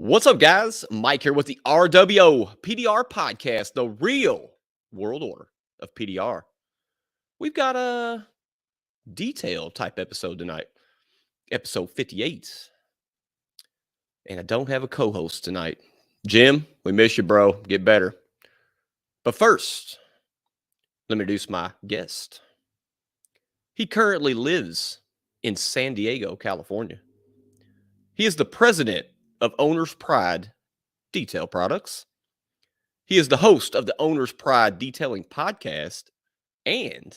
What's up, guys? Mike here with the RWO PDR podcast, the real world order of PDR. We've got a detail type episode tonight, episode 58. And I don't have a co host tonight. Jim, we miss you, bro. Get better. But first, let me introduce my guest. He currently lives in San Diego, California. He is the president of Owner's Pride Detail Products. He is the host of the Owner's Pride Detailing Podcast, and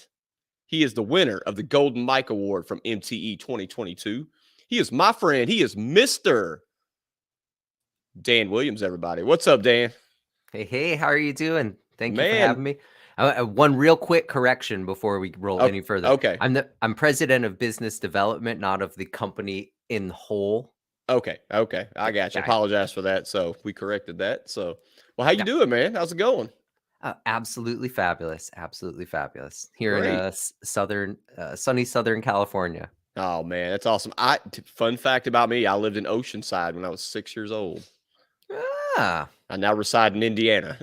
he is the winner of the Golden Mike Award from MTE 2022. He is my friend. He is Mr. Dan Williams, everybody. What's up, Dan? Hey, how are you doing? Thank you for Man. having me. One real quick correction before we roll any further. Okay. I'm president of business development, not of the company in whole. Okay. I got you. Apologize for that. So we corrected that. So, well, how you doing, man? How's it going? Absolutely fabulous. Absolutely fabulous. Here in sunny Southern California. Oh, man, that's awesome. Fun fact about me, I lived in Oceanside when I was 6 years old. I now reside in Indiana.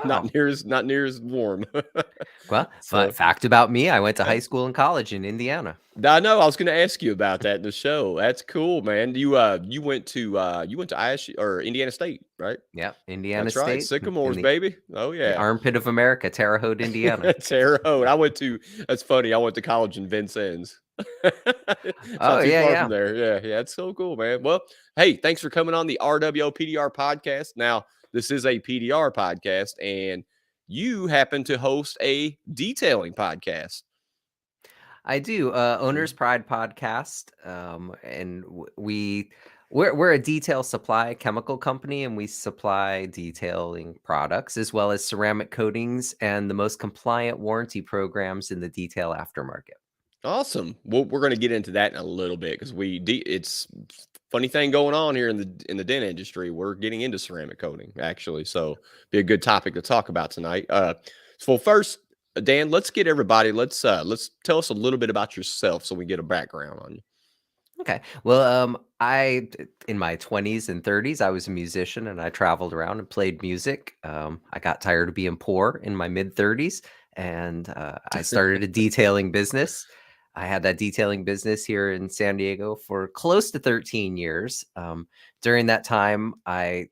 Not near as warm. Well, fact about me, I went to high school and college in Indiana. I know. I was going to ask you about that in the show. That's cool, man. You went to ISU or Indiana State, right? Yeah, Indiana That's State. Right. Sycamores, baby. Oh yeah. The armpit of America, Terre Haute, Indiana. Terre Haute. That's funny. I went to college in Vincennes. From there. Yeah. It's so cool, man. Well, hey, thanks for coming on the RWO PDR podcast. Now, this is a PDR podcast, and you happen to host a detailing podcast. I do. Owner's Pride podcast, and we're a detail supply chemical company, and we supply detailing products as well as ceramic coatings and the most compliant warranty programs in the detail aftermarket. Awesome. Well, we're going to get into that in a little bit because it's funny thing going on here in the den industry. We're getting into ceramic coating actually, so be a good topic to talk about tonight. So first, Dan, let's get everybody. Let's tell us a little bit about yourself so we get a background on you. Okay. Well, I in my 20s and 30s, I was a musician and I traveled around and played music. I got tired of being poor in my mid 30s, and I started a detailing business. I had that detailing business here in San Diego for close to 13 years. During that time, I'm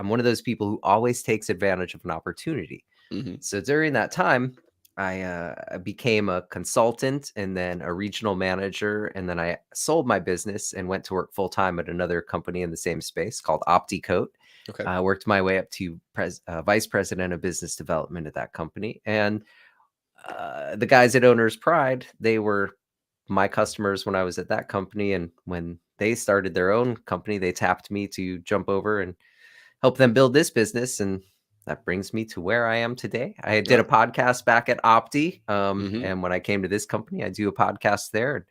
one of those people who always takes advantage of an opportunity. Mm-hmm. So during that time, I became a consultant and then a regional manager. And then I sold my business and went to work full time at another company in the same space called OptiCoat. Okay. I worked my way up to vice president of business development at that company. And the guys at Owner's Pride, they were my customers when I was at that company. And when they started their own company, they tapped me to jump over and help them build this business. And that brings me to where I am today. I did a podcast back at Opti. And when I came to this company, I do a podcast there.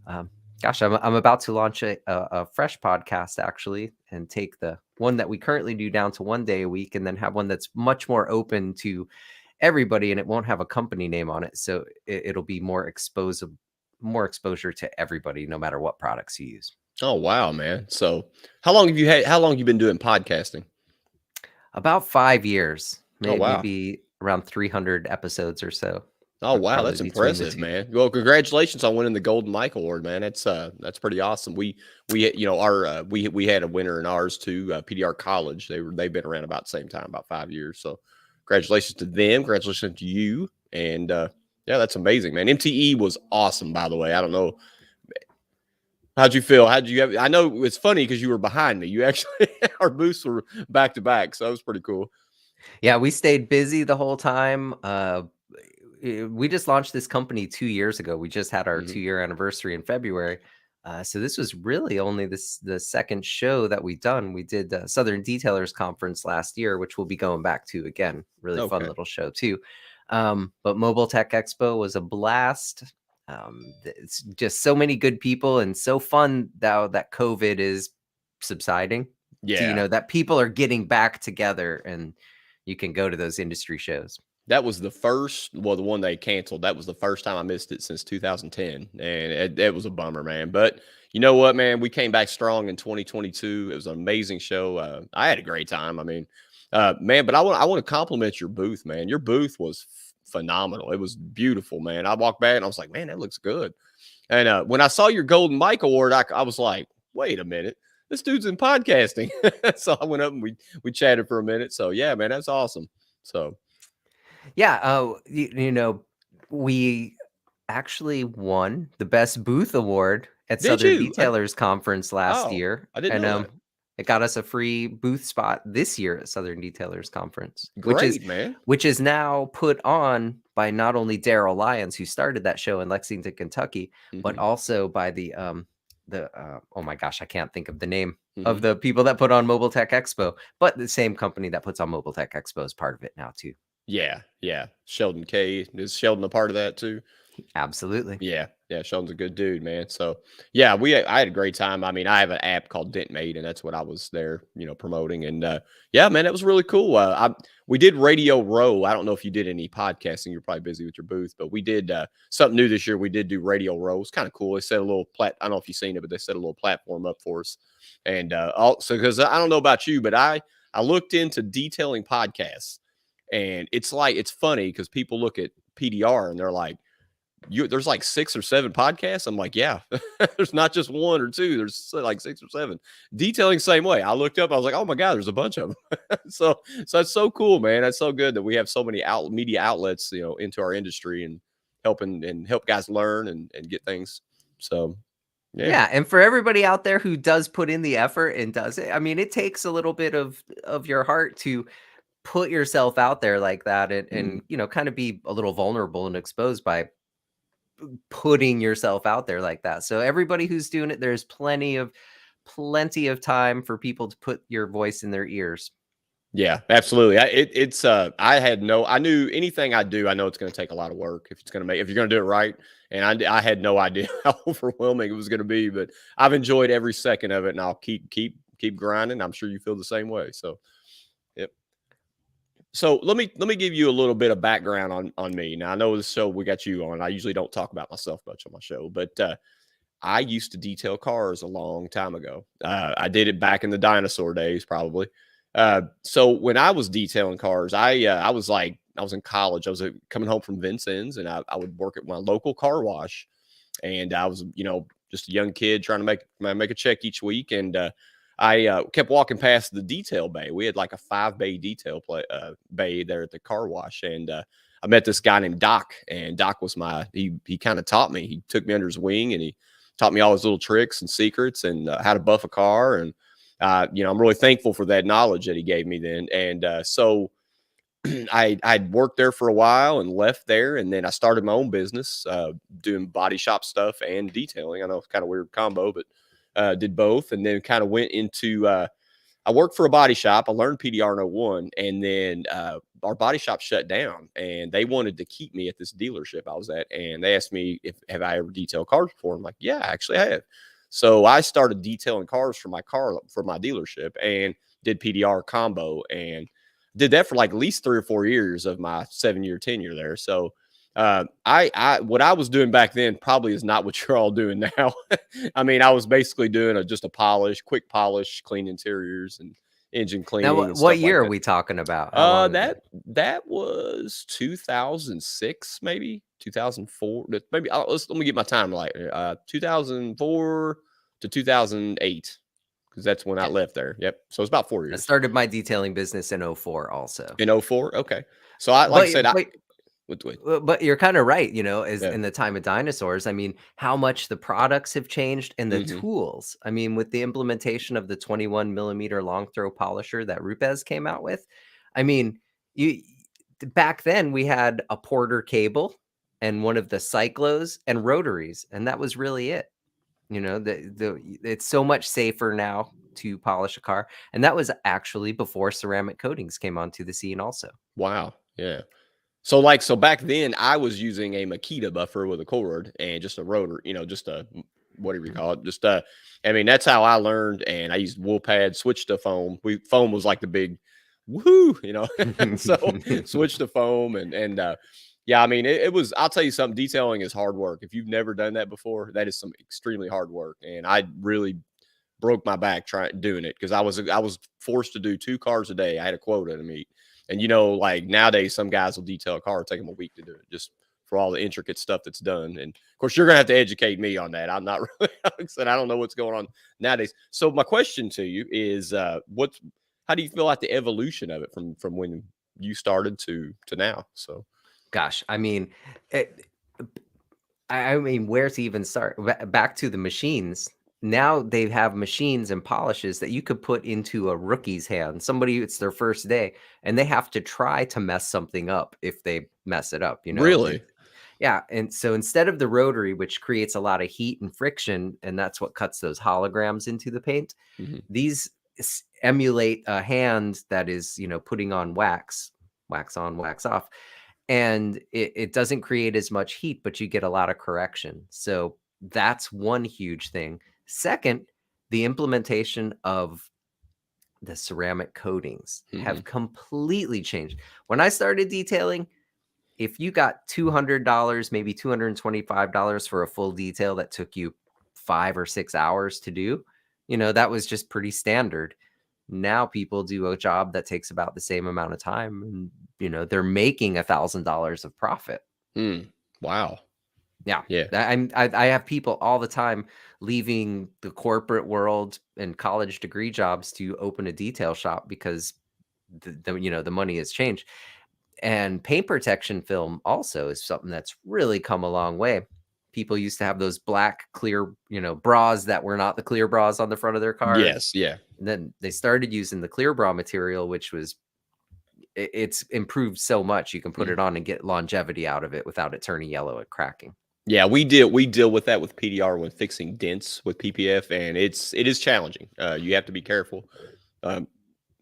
I'm about to launch a fresh podcast actually, and take the one that we currently do down to 1 day a week, and then have one that's much more open to everybody, and it won't have a company name on it. So it'll be more exposure to everybody, no matter what products you use. Oh, wow, man. So how long have you been doing podcasting? About 5 years, maybe around 300 episodes or so. Oh, wow. That's impressive, man. Well, congratulations on winning the Golden Mike Award, man. That's pretty awesome. We had a winner in ours too, PDR College. They've been around about the same time, about 5 years. So congratulations to them. Congratulations to you. And, yeah, that's amazing, man. MTE was awesome, by the way. I don't know. How'd you feel? I know it's funny because you were behind me. You actually, our booths were back to back. So that was pretty cool. Yeah, we stayed busy the whole time. We just launched this company 2 years ago. We just had our 2-year anniversary in February. So this was really only the second show that we've done. We did the Southern Detailers Conference last year, which we'll be going back to again. Really fun little show too. But Mobile Tech Expo was a blast. It's just so many good people, and so fun now that COVID is subsiding. Yeah. So, that people are getting back together and you can go to those industry shows. That was the one they canceled. That was the first time I missed it since 2010. And it was a bummer, man. But, You know what, man? We came back strong in 2022. It was an amazing show. I had a great time. I mean, man, but I want to compliment your booth, man. Your booth was phenomenal. It was beautiful, man. I walked back and I was like, man, that looks good. And when I saw your Golden Mike Award, I was like, wait a minute, this dude's in podcasting. So I went up and we chatted for a minute. So yeah, man, that's awesome. So Yeah, you know, we actually won the best booth award at did Southern you? Detailers Conference last Oh, year, I didn't and know that. it got us a free booth spot this year at Southern Detailers Conference, Great, man. which is now put on by not only Daryl Lyons, who started that show in Lexington, Kentucky, but Hmm. also by the oh my gosh, I can't think of the name Hmm. of the people that put on Mobile Tech Expo, but the same company that puts on Mobile Tech Expo is part of it now too. Yeah, yeah. Sheldon K. Is Sheldon a part of that too? Absolutely. Yeah, yeah. Sheldon's a good dude, man. So yeah, I had a great time. I mean, I have an app called Dent Made, and that's what I was there, promoting. And yeah, man, that was really cool. We did Radio Row. I don't know if you did any podcasting. You're probably busy with your booth, but we did something new this year. We did do Radio Row. It's kind of cool. They set a little I don't know if you've seen it, but they set a little platform up for us. And also because I don't know about you, but I looked into detailing podcasts, and it's funny because people look at PDR and they're like, there's like 6 or 7 podcasts. I'm like, yeah, there's not just 1 or 2. There's like 6 or 7. Detailing same way. I looked up, I was like, oh my God, there's a bunch of them. So that's so cool, man. That's so good that we have so many media outlets, into our industry and help guys learn and get things. So yeah. Yeah, and for everybody out there who does put in the effort and does it, I mean, it takes a little bit of your heart to put yourself out there like that and kind of be a little vulnerable and exposed by putting yourself out there like that. So everybody who's doing it, there's plenty of time for people to put your voice in their ears. Yeah, absolutely. I knew anything I do, I know it's going to take a lot of work if you're going to do it right. And I had no idea how overwhelming it was going to be, but I've enjoyed every second of it, and I'll keep grinding. I'm sure you feel the same way. So, yep. So let me give you a little bit of background on me. Now I know this show we got you on. I usually don't talk about myself much on my show, but I used to detail cars a long time ago. I did it back in the dinosaur days, probably. So when I was detailing cars, I was in college. I was coming home from Vincennes, and I would work at my local car wash, and I was just a young kid trying to make a check each week, and I kept walking past the detail bay. We had like a 5-bay detail bay there at the car wash, and I met this guy named Doc, and Doc was he kind of taught me. He took me under his wing, and he taught me all his little tricks and secrets and how to buff a car. And I'm really thankful for that knowledge that he gave me then. And so I'd worked there for a while and left there, and then I started my own business doing body shop stuff and detailing. I know it's kind of weird combo, but did both, and then kind of went into I worked for a body shop. I learned PDR in 01, and then our body shop shut down, and they wanted to keep me at this dealership I was at, and they asked me have I ever detailed cars before. I'm like, yeah, actually I have. So I started detailing cars for my dealership and did PDR combo, and did that for like at least 3 or 4 years of my 7-year tenure there. So I what I was doing back then probably is not what you're all doing now. I mean, I was basically doing just a quick polish, clean interiors and engine cleaning. Now, what year are we talking about? How long ago? That was 2006, maybe 2004. Maybe let me get my time right. 2004 to 2008, because that's when I left there. Yep. So it's about 4 I years. started my detailing business in 04 also. In 04? Okay. So I said, but you're kind of right, as Yeah. in the time of dinosaurs. I mean, how much the products have changed and the Mhm. tools. I mean, with the implementation of the 21 millimeter long throw polisher that Rupes came out with, I mean, back then we had a Porter cable and one of the cyclos and rotaries, and that was really it. It's so much safer now to polish a car, and that was actually before ceramic coatings came onto the scene also. Wow. Yeah. So back then I was using a Makita buffer with a cord and just a rotor, just a whatever you call it. Just I mean, that's how I learned. And I used wool pad, switched to foam. Foam was like the big woohoo, so switched to foam, and Yeah, I mean, it was. I'll tell you something. Detailing is hard work. If you've never done that before, that is some extremely hard work. And I really broke my back trying doing it because I was forced to do 2 cars a day. I had a quota to meet, and like nowadays, some guys will detail a car, it'll take them a week to do it, just for all the intricate stuff that's done. And of course, you're gonna have to educate me on that. I'm not really. Like I said, I don't know what's going on nowadays. So my question to you is, how do you feel like the evolution of it from when you started to now? So Gosh, I mean, it, I mean, where to even start? Back to the machines. Now they have machines and polishes that you could put into a rookie's hand. Somebody, it's their first day, and they have to try to mess something up if they mess it up, really, Yeah. And so instead of the rotary, which creates a lot of heat and friction, and that's what cuts those holograms into the paint, hmm these emulate a hand that is, putting on wax on, wax off, and it doesn't create as much heat, but you get a lot of correction. So that's one huge thing. Second, the implementation of the ceramic coatings hmm have completely changed. When I started detailing, if you got $200, maybe $225 for a full detail that took you 5 or 6 hours to do, that was just pretty standard. Now people do a job that takes about the same amount of time, and they're making $1,000 of profit. wow, Yeah. yeah. I have people all the time leaving the corporate world and college degree jobs to open a detail shop because the money has changed. And paint protection film also is something that's really come a long way. People used to have those black clear, bras that were not the clear bras on the front of their cars. Yes, yeah. And then they started using the clear bra material, which was it's improved so much. You can put Mhm. it on and get longevity out of it without it turning yellow and cracking. Yeah, we deal with that with PDR when fixing dents with PPF, and it is challenging. You have to be careful. Um,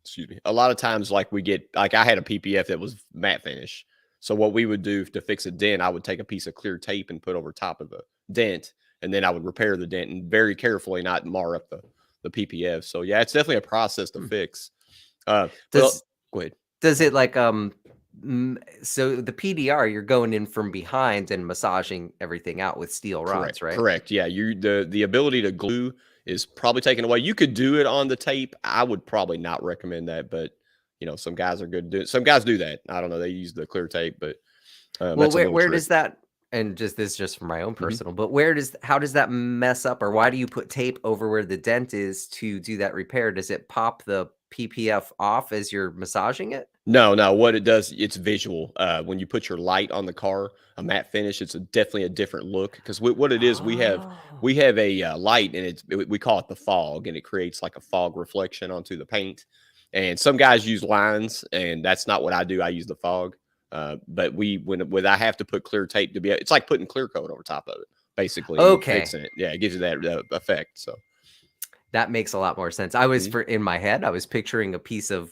excuse me. A lot of times, like I had a PPF that was matte finish. So what we would do to fix a dent, I would take a piece of clear tape and put over top of the dent, and then I would repair the dent and very carefully not mar up the PPF. So yeah, it's definitely a process to Hmm. fix. But Does go ahead. does it like so the PDR, you're going in from behind and massaging everything out with steel rods, Correct, right? correct. Yeah, the ability to glue is probably taken away. You could do it on the tape. I would probably not recommend that, but some guys are good doing. Some guys do that. I don't know. They use the clear tape, but Well, that's a where little where does tricky. that, and just this just for my own Mhm. personal, but how does that mess up, or why do you put tape over where the dent is to do that repair? Does it pop the PPF off as you're massaging it? No, no. What it does, it's visual. When you put your light on the car, a matte finish, it's definitely a different look. Because what it is, we Oh. have a light, and we call it the fog, and it creates like a fog reflection onto the paint. And some guys use lines, and that's not what I do. I use the fog. But when I have to put clear tape it's like putting clear coat over top of it, basically, and you're Okay. fixing it. Yeah, it gives you that effect. So. That makes a lot more sense. I was Mhm. for in my head, I was picturing a piece of,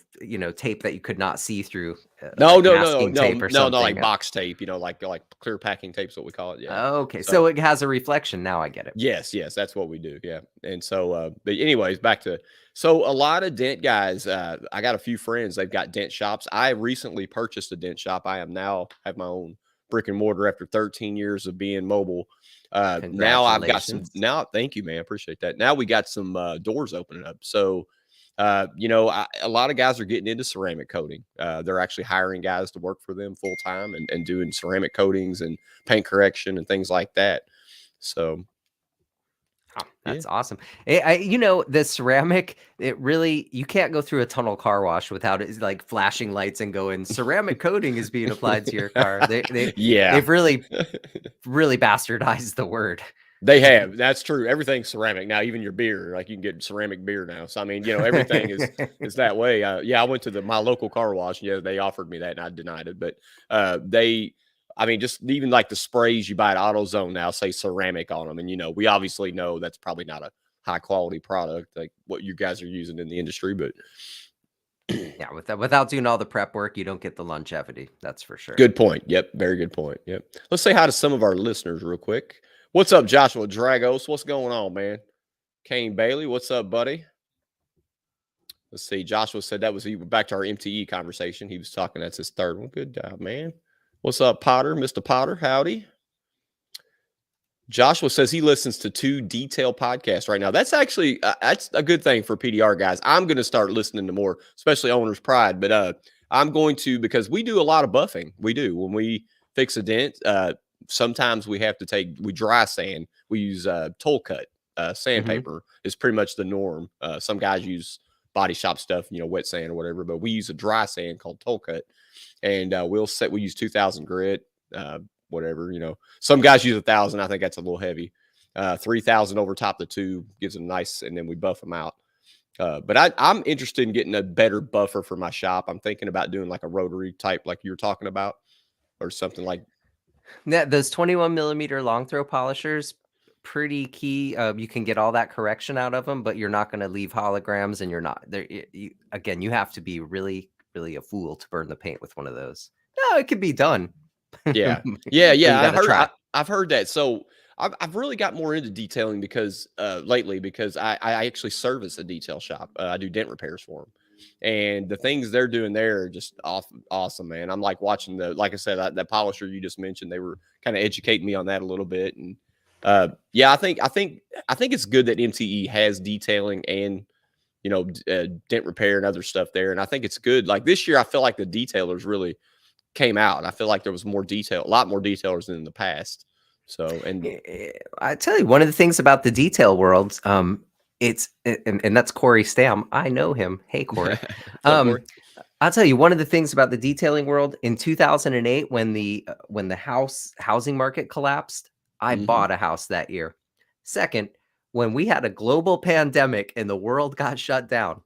tape that you could not see through, No, like no, no, masking tape no, or no, not something. like box tape. Like clear packing tape's what we call it. Yeah. Okay, So so it has a reflection. Now I get it. yes, yes, that's what we do. Yeah. And so, but anyways, back to so a lot of dent guys. I got a few friends. They've got dent shops. I recently purchased a dent shop. I am now have my own brick and mortar after 13 years of being mobile. Now I've got some. Congratulations. Now, thank you, man. Appreciate that. Now we got some doors opening up. So a lot of guys are getting into ceramic coating. They're actually hiring guys to work for them full time and doing ceramic coatings and paint correction and things like that. So Oh, yeah, that's awesome. The ceramic, it really, you can't go through a tunnel car wash without it like flashing lights and going, ceramic coating is being applied to your car. yeah, They've really, really bastardized the word. they have. That's true. Everything's ceramic now. Even your beer, like you can get ceramic beer now. So I mean, everything is that way. Yeah, I went to my local car wash. Yeah, they offered me that, and I denied it. But they, I mean, just even like the sprays you buy at AutoZone now say ceramic on them, and we obviously know that's probably not a high quality product like what you guys are using in the industry. But Yeah, without doing all the prep work, you don't get the longevity. That's for sure. good point. Yep, very good point. Yep. Let's say hi to some of our listeners real quick. What's up, Joshua Dragos? What's going on, man? Kane Bailey, what's up, buddy? Let's see. Joshua said that was back to our MTE conversation. He was talking. That's his third one. Good job, man. What's up, Potter? Mr. Potter, howdy. Joshua says he listens to 2 detail podcasts right now. That's actually that's a good thing for PDR guys. I'm going to start listening to more, especially Owner's Pride. But I'm going to, because we do a lot of buffing. We do when we fix a dent. Sometimes we have to we dry sand. We use toll cut sandpaper is pretty much the norm. Some guys use body shop stuff, wet sand or whatever, but we use a dry sand called toll cut, and we use 2,000 grit. Whatever, some guys use 1,000. I think that's a little heavy. 3,000 over top the tube gives them nice, and then we buff them out. But I'm interested in getting a better buffer for my shop. I'm thinking about doing like a rotary type, like you were talking about, or something like. Yeah, those 21 millimeter long throw polishers, pretty key. You can get all that correction out of them, but you're not going to leave holograms, and you're not there. Again, you have to be really, really a fool to burn the paint with one of those. No, it can be done. Yeah, But yeah, you yeah. gotta try. I've heard that. So I've really got more into detailing because lately, because I actually service a detail shop. I do dent repairs for them, and the things they're doing there are just awesome, man. I'm like watching like I said, that polisher you just mentioned. They were kind of educating me on that a little bit, and yeah, I think it's good that MTE has detailing and dent repair and other stuff there, and I think it's good. Like this year, I feel like the detailers really came out. I feel like there was more detail, a lot more detailers than in the past. So, and I tell you, one of the things about the detail world, it's and that's Corey Stam. I know him. Hey, Corey. what's up, Corey? I'll tell you, one of the things about the detailing world in 2008, when the housing market collapsed, I bought a house that year. Second, when we had a global pandemic and the world got shut down,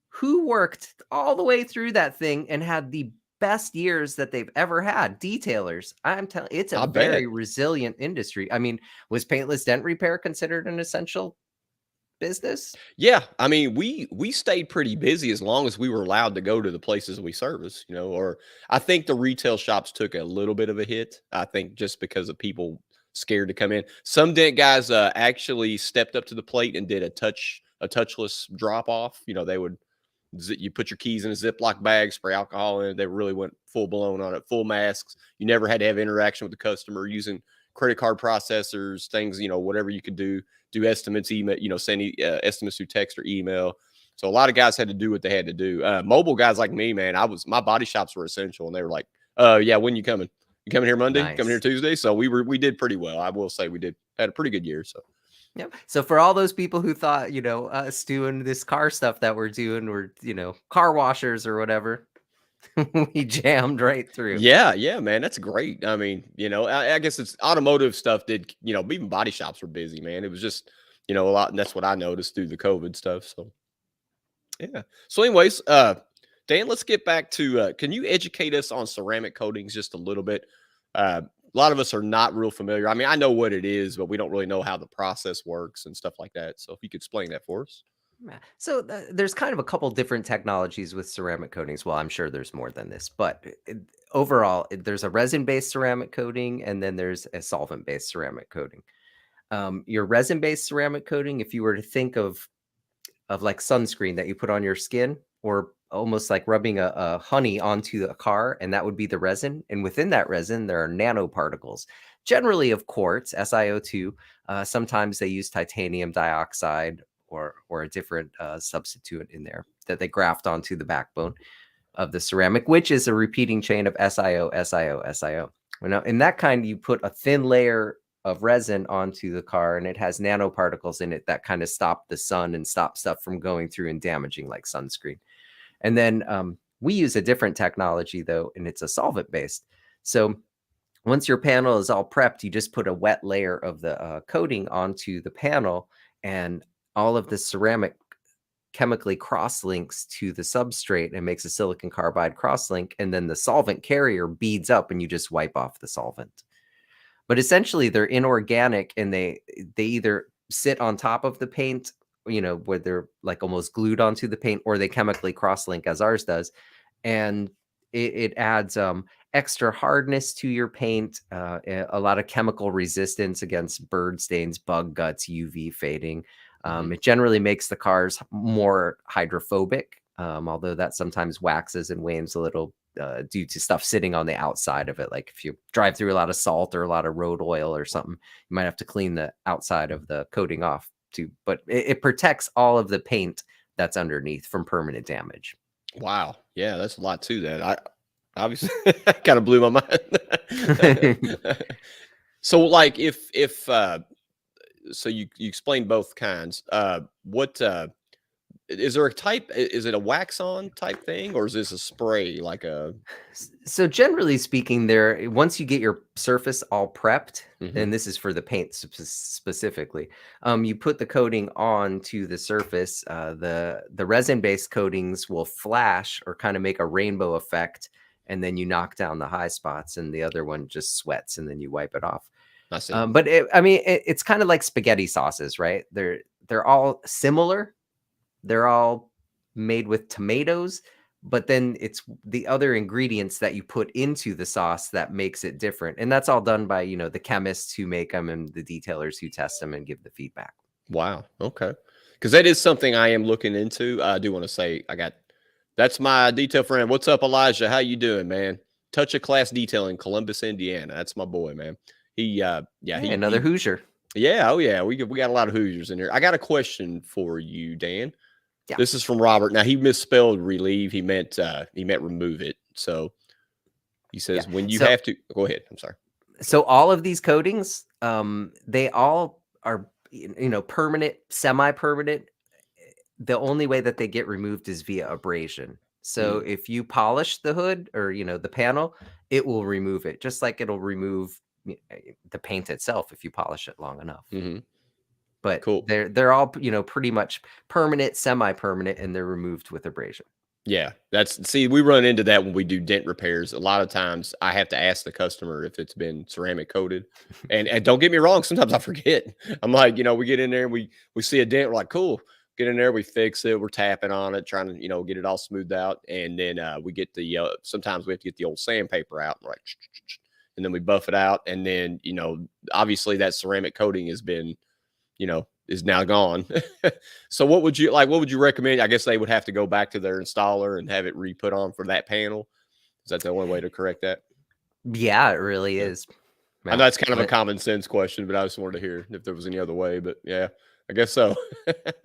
who worked all the way through that thing and had the best years that they've ever had? Detailers. I'm telling it's a I very bet. resilient industry. I mean, was paintless dent repair considered an essential business? Yeah, I mean, we stayed pretty busy as long as we were allowed to go to the places we service, or I think the retail shops took a little bit of a hit. I think just because of people scared to come in. Some dent guys actually stepped up to the plate and did a touchless drop off. They would you put your keys in a Ziploc bag, spray alcohol in it. They really went full blown on it, full masks. You never had to have interaction with the customer using credit card processors, things, whatever you could do estimates, email, send estimates through text or email. So a lot of guys had to do what they had to do. Mobile guys like me, man, my body shops were essential, and they were like, yeah, when you coming? You coming here Monday? Nice. Coming here Tuesday? So we did pretty well. I will say had a pretty good year. So. Yep. So for all those people who thought, us doing this car stuff that we're doing, were, car washers or whatever, we jammed right through. Yeah, man, that's great. I mean, I guess it's automotive stuff did, even body shops were busy, man. It was just, a lot, and that's what I noticed through the COVID stuff. So, yeah. So, anyways, Dan, let's get back to. Can you educate us on ceramic coatings just a little bit? A lot of us are not real familiar. I mean, I know what it is, but we don't really know how the process works and stuff like that. So, if you could explain that for us. Yeah. So there's kind of a couple different technologies with ceramic coatings. Well, I'm sure there's more than this, but overall, there's a resin-based ceramic coating, and then there's a solvent-based ceramic coating. Your resin-based ceramic coating, if you were to think of like sunscreen that you put on your skin, or almost like rubbing a honey onto a car, and that would be the resin. And within that resin, there are nanoparticles, generally of quartz, SiO2. Sometimes they use titanium dioxide or a different substituent in there that they graft onto the backbone of the ceramic, which is a repeating chain of SiO, SiO, SiO. Now, in that kind, you put a thin layer of resin onto the car, and it has nanoparticles in it that kind of stop the sun and stop stuff from going through and damaging, like sunscreen. And then we use a different technology, though, and it's a solvent based. So once your panel is all prepped, you just put a wet layer of the coating onto the panel, and all of the ceramic chemically cross-links to the substrate and makes a silicon carbide crosslink, and then the solvent carrier beads up, and you just wipe off the solvent. But essentially, they're inorganic, and they either sit on top of the paint, where they're like almost glued onto the paint, or they chemically crosslink as ours does, and it adds extra hardness to your paint, a lot of chemical resistance against bird stains, bug guts, UV fading. It generally makes the cars more hydrophobic, although that sometimes waxes and wanes a little due to stuff sitting on the outside of it. Like if you drive through a lot of salt or a lot of road oil or something, you might have to clean the outside of the coating off too. But it protects all of the paint that's underneath from permanent damage. Wow. Yeah, that's a lot to that. I obviously kind of blew my mind. So like if so you explained both kinds. What is there a type? Is it a wax on type thing, or is this a spray like a? So generally speaking, once you get your surface all prepped, Mhm. and this is for the paint specifically, you put the coating onto the surface. The resin-based coatings will flash or kind of make a rainbow effect, and then you knock down the high spots, and the other one just sweats, and then you wipe it off. I see. But it's kind of like spaghetti sauces, right? They're all similar. They're all made with tomatoes, but then it's the other ingredients that you put into the sauce that makes it different. And that's all done by, the chemists who make them and the detailers who test them and give the feedback. Wow. Okay. Because that is something I am looking into. I do want to say that's my detail friend. What's up, Elijah? How you doing, man? Touch of Class Detailing, Columbus, Indiana. That's my boy, man. He Hey, another Hoosier. Yeah, oh yeah. We got a lot of Hoosiers in here. I got a question for you, Dan. Yeah. This is from Robert. Now he misspelled relieve. He meant remove it. So he says when you have to go ahead. I'm sorry. So all of these coatings, they all are permanent, semi-permanent. The only way that they get removed is via abrasion. So if you polish the hood or the panel, it will remove it, just like it'll remove the paint itself if you polish it long enough. Mm-hmm. But cool. They're all pretty much permanent, semi-permanent, and they're removed with abrasion. Yeah, we run into that when we do dent repairs. A lot of times I have to ask the customer if it's been ceramic coated. And don't get me wrong, sometimes I forget. I'm like, we get in there and we see a dent, we're like, cool. Get in there, we fix it, we're tapping on it, trying to, get it all smoothed out. And then we get sometimes we have to get the old sandpaper out, right? And then we buff it out. And then, obviously that ceramic coating has been, is now gone. So what would you recommend? I guess they would have to go back to their installer and have it re-put on for that panel. Is that the only way to correct that? Yeah, it really is. I know that's kind of a common sense question, but I just wanted to hear if there was any other way, but yeah, I guess so.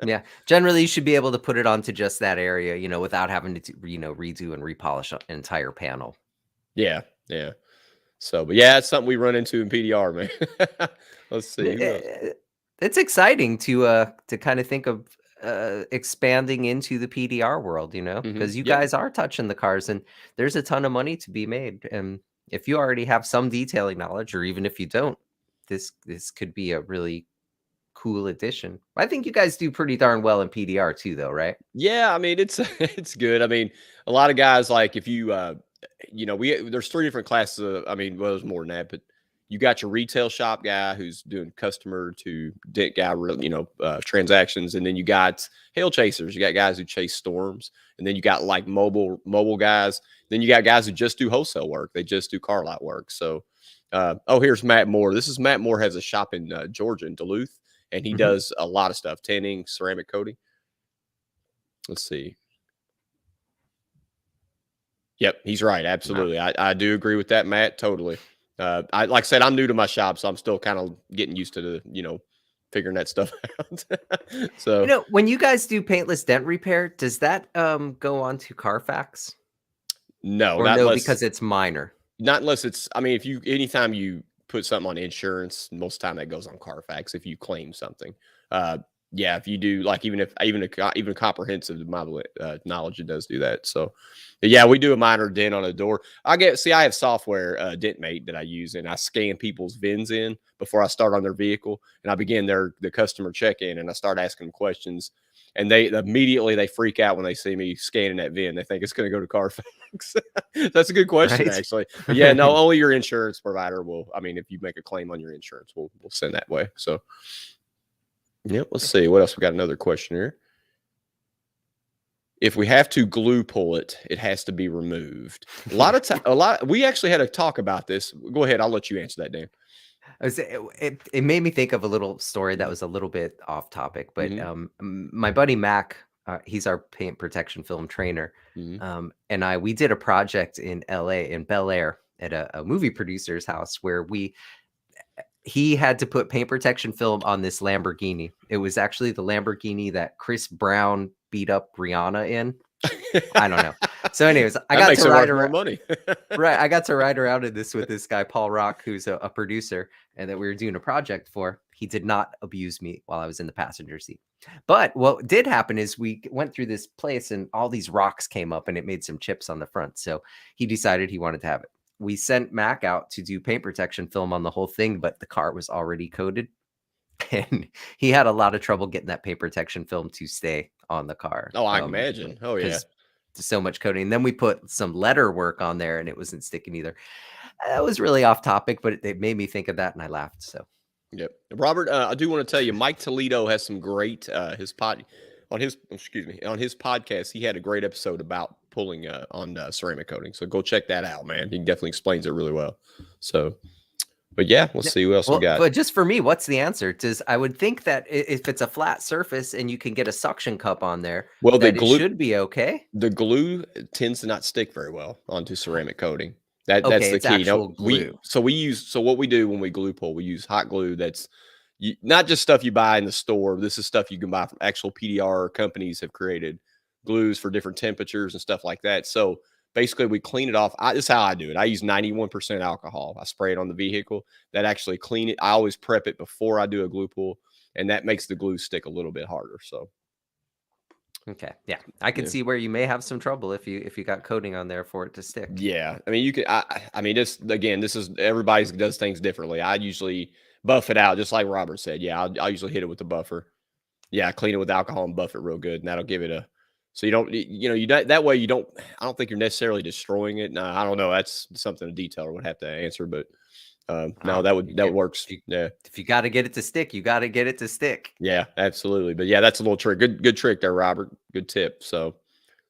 Yeah. Generally you should be able to put it onto just that area, without having to, redo and repolish an entire panel. Yeah. Yeah. So, but yeah, it's something we run into in PDR, man. Let's see. It's exciting to kind of think of expanding into the PDR world, because you guys are touching the cars and there's a ton of money to be made. And if you already have some detailing knowledge, or even if you don't, this could be a really cool addition. I think you guys do pretty darn well in PDR too, though, right? Yeah, I mean it's good. I mean, a lot of guys, like if you there's 3 different classes of, there's more than that, but you got your retail shop guy who's doing customer to dent guy, transactions. And then you got hail chasers. You got guys who chase storms. And then you got like mobile guys. Then you got guys who just do wholesale work. They just do car lot work. So, here's Matt Moore. This is Matt Moore has a shop in Georgia, in Duluth. And he does a lot of stuff, tinting, ceramic coating. Let's see. Yep, he's right. Absolutely. Wow. I do agree with that, Matt. Totally. Like I said, I'm new to my shop, so I'm still kind of getting used to the, figuring that stuff out. So, when you guys do paintless dent repair, does that go on to Carfax? No, or not no, unless, because it's minor. Not unless it's, anytime you put something on insurance, most of the time that goes on Carfax if you claim something. Yeah, if you do, like even comprehensive knowledge, it does do that. So, yeah, we do a minor dent on a door. I have software, DentMate, that I use, and I scan people's VINs in before I start on their vehicle, and I begin the customer check-in, and I start asking them questions, and they immediately freak out when they see me scanning that VIN. They think it's going to go to Carfax. That's a good question, right? Actually. But yeah, no, only your insurance provider will. If you make a claim on your insurance, we'll send that way. So. Yep. Let's see what else. We got another question here. If we have to glue pull it, it has to be removed. We actually had a talk about this. Go ahead. I'll let you answer that, Dan. It made me think of a little story that was a little bit off topic, but my buddy Mac He's our paint protection film trainer. Mhm. And we did a project in LA, in Bel Air, at a movie producer's house where he had to put paint protection film on this Lamborghini. It was actually the Lamborghini that Chris Brown beat up Rihanna in. I don't know. So anyways, I That got makes to it ride worth more around. money. Right, I got to ride around in this with this guy, Paul Rock, who's a producer, and that we were doing a project for. He did not abuse me while I was in the passenger seat. But what did happen is we went through this place and all these rocks came up and it made some chips on the front. So he decided he wanted to have it. We sent Mac out to do paint protection film on the whole thing, but the car was already coated. And he had a lot of trouble getting that paint protection film to stay on the car. Oh, I can imagine. Oh, yeah. Because so much coating. And then we put some letter work on there and it wasn't sticking either. That was really off topic, but it made me think of that and I laughed. So Yep. Robert, I do want to tell you, Mike Toledo has some great on his podcast. He had a great episode about pulling on ceramic coating. So go check that out, man. He definitely explains it really well. So, but yeah, let's see what else we got. But just for me, what's the answer? I would think that if it's a flat surface and you can get a suction cup on there, Well, that it should be okay. The glue tends to not stick very well onto ceramic coating. That's Okay, the it's key. actual glue. So what we do when we glue pull, we use hot glue. That's not just stuff you buy in the store. This is stuff you can buy from actual PDR companies have created glues for different temperatures and stuff like that. So basically, we clean it off. This is how I do it. I use 91% alcohol. I spray it on the vehicle. That actually clean it. I always prep it before I do a glue pull, and that makes the glue stick a little bit harder. So. Okay. Yeah. I can see where you may have some trouble if you got coating on there for it to stick. Yeah. I mean, you could, I mean, this is everybody does things differently. I usually buff it out, just like Robert said. Yeah. I'll usually hit it with the buffer. Yeah. Clean it with alcohol and buff it real good. And that'll give it so you don't, that way I don't think you're necessarily destroying it. No, I don't know. That's something a detailer would have to answer, but no, that works. Yeah. If you got to get it to stick, you got to get it to stick. Yeah, absolutely. But yeah, that's a little trick. Good trick there, Robert. Good tip. So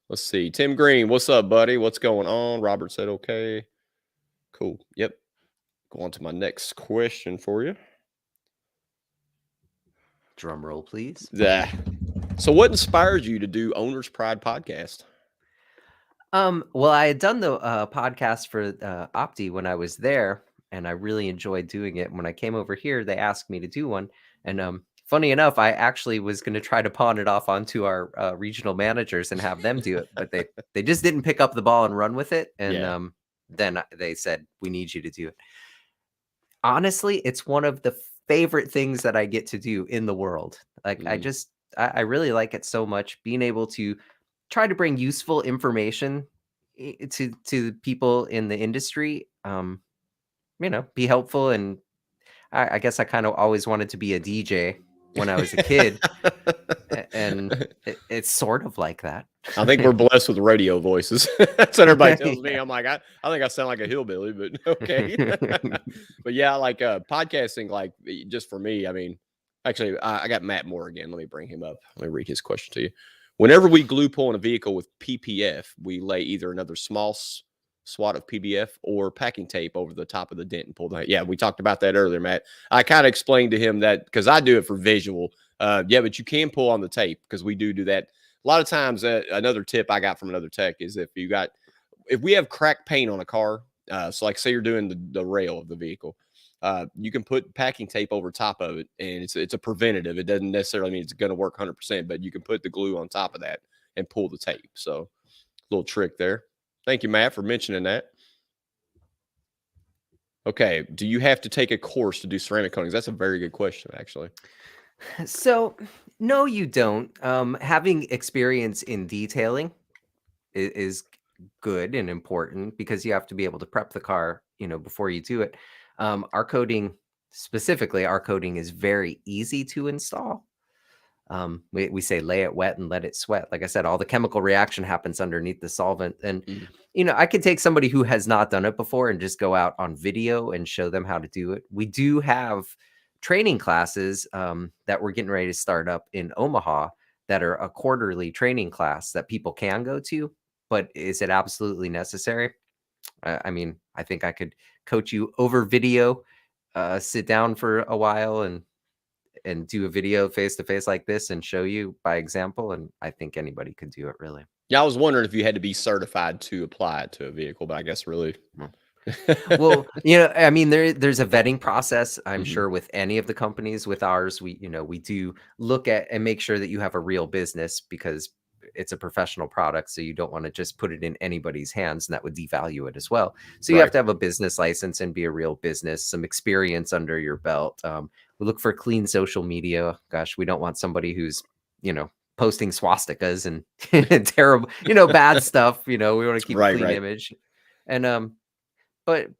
let's see. Tim Green, what's up, buddy? What's going on? Robert said, okay. Cool. Yep. Go on to my next question for you. Drum roll, please. Yeah. So what inspires you to do Owner's Pride podcast? Well, I had done the podcast for Opti when I was there, and I really enjoyed doing it. When I came over here, they asked me to do one. And funny enough, I actually was going to try to pawn it off onto our regional managers and have them do it, but they just didn't pick up the ball and run with it. And then they said, we need you to do it. Honestly, it's one of the favorite things that I get to do in the world. Like I really like it so much, being able to try to bring useful information to people in the industry. Be helpful. And I guess I kind of always wanted to be a DJ when I was a kid. And it's sort of like that. I think we're blessed with radio voices. That's what everybody tells me. I'm like, I think I sound like a hillbilly, but okay. But yeah, like podcasting, like just for me, I mean, actually, I got Matt Moore again. Let me bring him up. Let me read his question to you. Whenever we glue pull in a vehicle with PPF, we lay either another small swat of PBF or packing tape over the top of the dent and pull the. Yeah, we talked about that earlier, Matt. I kind of explained to him that because I do it for visual. Yeah, but you can pull on the tape because we do that. A lot of times, another tip I got from another tech is if we have cracked paint on a car, so like say you're doing the rail of the vehicle, you can put packing tape over top of it, and it's a preventative. It doesn't necessarily mean it's going to work 100%, but you can put the glue on top of that and pull the tape. So, little trick there. Thank you, Matt, for mentioning that. Okay, do you have to take a course to do ceramic coatings? That's a very good question, actually. So, no, you don't. Having experience in detailing is good and important because you have to be able to prep the car, before you do it. Our coating is very easy to install. We say lay it wet and let it sweat. Like I said, all the chemical reaction happens underneath the solvent. And, I could take somebody who has not done it before and just go out on video and show them how to do it. We do have training classes that we're getting ready to start up in Omaha that are a quarterly training class that people can go to. But is it absolutely necessary? I mean, I think I could coach you over video, sit down for a while, and and do a video face to face like this and show you by example. And I think anybody could do it, really. Yeah, I was wondering if you had to be certified to apply it to a vehicle, but I guess really. Well, I mean, there's a vetting process, I'm Mhm. sure, with any of the companies. With ours, we do look at and make sure that you have a real business, because it's a professional product. So you don't want to just put it in anybody's hands, and that would devalue it as well. So you have Right. to have a business license and be a real business, some experience under your belt. We look for clean social media. Gosh, we don't want somebody who's, posting swastikas and terrible, bad stuff. We want to keep a Right, clean right. image. And but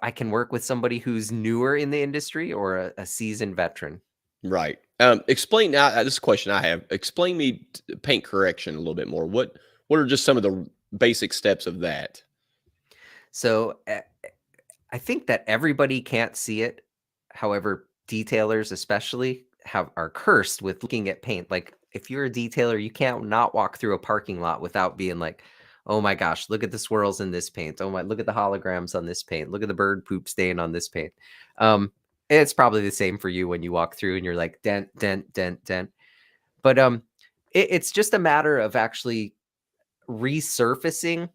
I can work with somebody who's newer in the industry or a seasoned veteran. Right. Explain now. This is a question I have. Explain me paint correction a little bit more. What are just some of the basic steps of that? So I think that everybody can't see it. However, detailers especially are cursed with looking at paint. Like, if you're a detailer, you can't not walk through a parking lot without being like, oh my gosh, look at the swirls in this paint. Oh my, look at the holograms on this paint. Look at the bird poop stain on this paint. It's probably the same for you when you walk through and you're like, dent, dent, dent, dent. But it's just a matter of actually resurfacing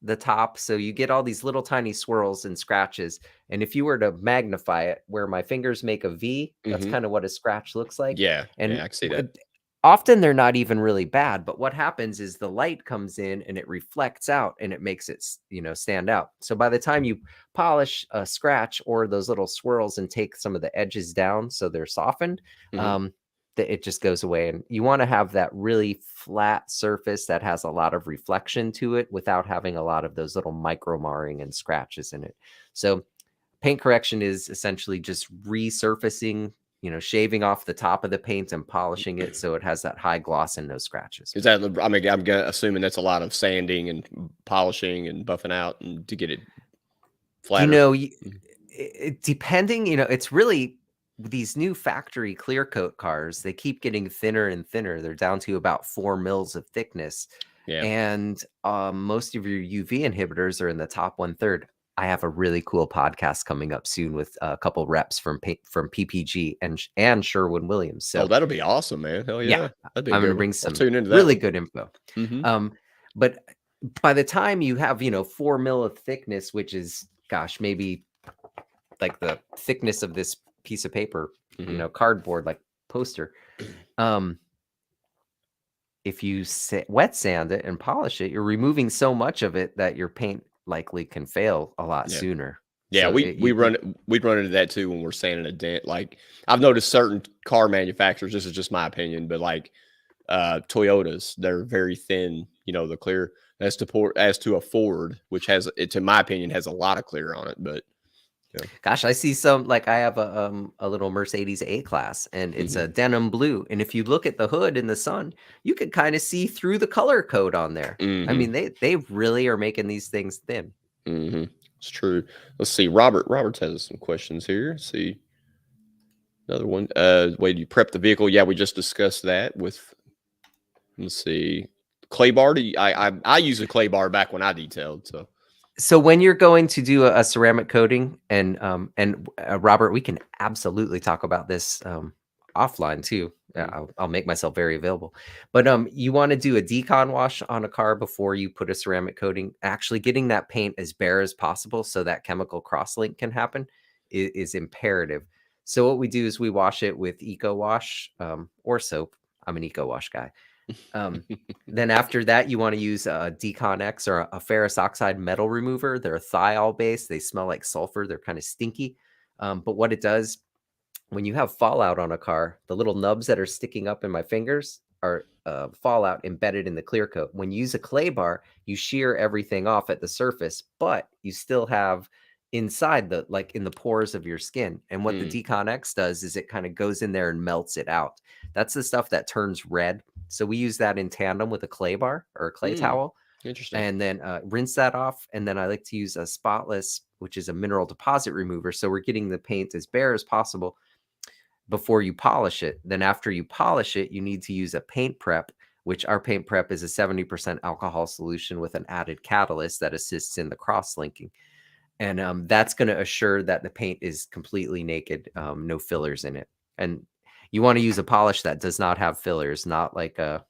the top, so you get all these little tiny swirls and scratches. And if you were to magnify it where my fingers make a V, that's Hmm. kind of what a scratch looks like. Yeah. And Yeah, I can see that. often they're not even really bad, but what happens is the light comes in and it reflects out and it makes it stand out. So by the time you polish a scratch or those little swirls and take some of the edges down so they're softened, Hmm. um, it just goes away. And you want to have that really flat surface that has a lot of reflection to it without having a lot of those little micro marring and scratches in it. So paint correction is essentially just resurfacing, shaving off the top of the paint and polishing it so it has that high gloss and no scratches. Is that? I mean, assuming that's a lot of sanding and polishing and buffing out and to get it You flatter. know, Mhm. depending, it's really these new factory clear coat cars, they keep getting thinner and thinner. They're down to about 4 mils of thickness. Yeah. And most of your UV inhibitors are in the top 1/3. I have a really cool podcast coming up soon with a couple reps from PPG and Sherwin-Williams. Oh, So that'll be awesome, man. Hell yeah, yeah. That'd be a I'm going good to one. bring I'll some tune into that really one. good info. Hmm. But by the time you have, 4 mil of thickness, which is, gosh, maybe like the thickness of this piece of paper, Hmm. cardboard, like poster. Um, if you wet sand it and polish it, you're removing so much of it that your paint likely can fail a lot Yeah. sooner. Yeah, So we'd run into that too when we're sanding a dent. Like, I've noticed certain car manufacturers, this is just my opinion, but like Toyotas, they're very thin, the clear as to a Ford, which has it, to my opinion, has a lot of clear on it. But yeah. gosh, I see some, like, I have a little Mercedes A-Class, and it's Hmm. a denim blue. And if you look at the hood in the sun, you can kind of see through the color code on there. I Hmm. mean, they really are making these things thin. Hmm. It's true. Let's see. Roberts has some questions here. Let's see. Another one. Way do you prep the vehicle? Yeah, we just discussed that with. Let's see. Clay bar. I use a clay bar back when I detailed. So. So when you're going to do a ceramic coating, and Robert, we can absolutely talk about this offline too. I'll make myself very available. But you want to do a decon wash on a car before you put a ceramic coating. Actually, getting that paint as bare as possible so that chemical crosslink can happen is imperative. So what we do is we wash it with Eco Wash or soap. I'm an Eco Wash guy. Um, then after that, you want to use a Decon X or a ferrous oxide metal remover. They're thiol based. They smell like sulfur. They're kind of stinky. But what it does, when you have fallout on a car, the little nubs that are sticking up in my fingers are fallout embedded in the clear coat. When you use a clay bar, you shear everything off at the surface, but you still have inside like in the pores of your skin. And what the Mm, Decon X does is it kind of goes in there and melts it out. That's the stuff that turns red. So we use that in tandem with a clay bar or a clay mm, towel, interesting. and then rinse that off. And then I like to use a spotless, which is a mineral deposit remover. So we're getting the paint as bare as possible before you polish it. Then after you polish it, you need to use a paint prep, which our paint prep is a 70% alcohol solution with an added catalyst that assists in the cross linking. And that's going to assure that the paint is completely naked, no fillers in it. And you want to use a polish that does not have fillers, not like a